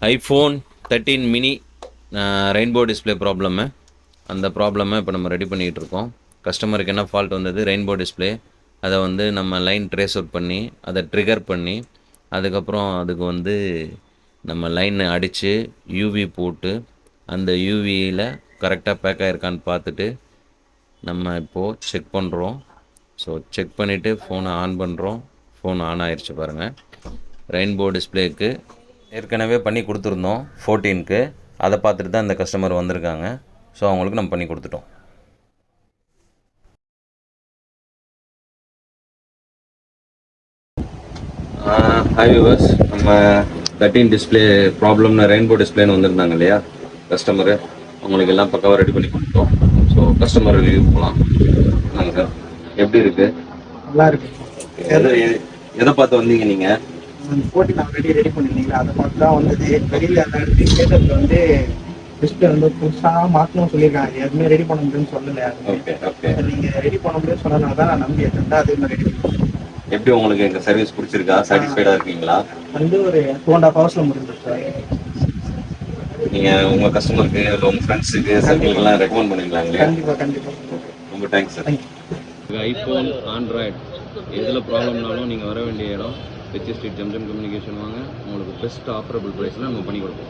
IPhone 13 mini rainbow display problem. அந்த ப்ராப்ளமை இப்போ நம்ம ரெடி பண்ணிகிட்டு இருக்கோம். கஸ்டமருக்கு என்ன ஃபால்ட் வந்தது, ரெயின்போ டிஸ்பிளே. அதை வந்து நம்ம லைன் ட்ரேஸ் அவுட் பண்ணி அதை ட்ரிகர் பண்ணி அதுக்கப்புறம் அதுக்கு வந்து நம்ம லைன் அடித்து யூவி போட்டு அந்த யூவியில் கரெக்டாக பேக் ஆகிருக்கான்னு பார்த்துட்டு நம்ம இப்போது செக் பண்ணுறோம். ஸோ செக் பண்ணிவிட்டு ஃபோனை ஆன் பண்ணுறோம். ஃபோன் ஆன் ஆயிடுச்சு பாருங்கள். ரெயின்போ டிஸ்பிளேக்கு ஏற்கனவே பண்ணி கொடுத்துருந்தோம் 14க்கு. அதை பார்த்துட்டு தான் இந்த கஸ்டமர் வந்திருக்காங்க. ஸோ அவங்களுக்கு நம்ம பண்ணி கொடுத்துட்டோம். ஹாய் வியூவர்ஸ், நம்ம 13 டிஸ்பிளே ப்ராப்ளம்னு ரெயின்போ டிஸ்பிளேன்னு வந்திருந்தாங்க இல்லையா கஸ்டமரு, அவங்களுக்கு எல்லாம் பக்காவாக ரெடி பண்ணி கொடுத்துட்டோம். ஸோ கஸ்டமர் ரிவ்யூ போகலாம். வாங்க சார், எப்படி இருக்குது? நல்லா இருக்கு. எதை பார்த்து வந்தீங்க நீங்கள்? போட்டி நான் ரெடி பண்ணிருந்தீங்களா, அதை பார்த்து தான் வந்தது. வெளியில் அந்த இடத்துல கேட்டதில் வந்து டிஸ்பிளே வந்து புதுசாக மாற்றணும்னு சொல்லியிருக்காங்க. எதுவுமே ரெடி பண்ண முடியும்னு சொல்லலை. ஓகே ஓகே, நீங்கள் ரெடி பண்ண முடியும்னு சொன்னதுனால தான் நான் நம்பி எடுத்துருந்தேன். அதே மாதிரி ரெடி பண்ணி எப்படி உங்களுக்கு எங்கள் சர்வீஸ் பிடிச்சிருக்கா? சாட்டிஸ்ஃபைடாக இருக்கீங்களா? வந்து ஒரு 2.5 ஹவர்ஸில் முடிஞ்சிருச்சு சார். நீங்கள் உங்கள் கஸ்டமருக்கு இல்லை உங்கள் ஃப்ரெண்ட்ஸுக்கு சர்க்கிள்லாம் ரெக்கமெண்ட் பண்ணிக்கலாம் இல்லையா? கண்டிப்பாக. ரொம்ப தேங்க்ஸ் சார். ஐஃபோன், ஆண்ட்ராய்டு எதில் ப்ராப்ளம்னாலும் நீங்கள் வர வேண்டிய இடம் ரிச்சி ஸ்ட்ரீட் ஜம்ஜம் கம்யூனிகேஷன் வாங்க. உங்களுக்கு பெஸ்ட் ஆஃபரபிள் ப்ரைஸில் நம்ம பண்ணி கொடுப்போம்.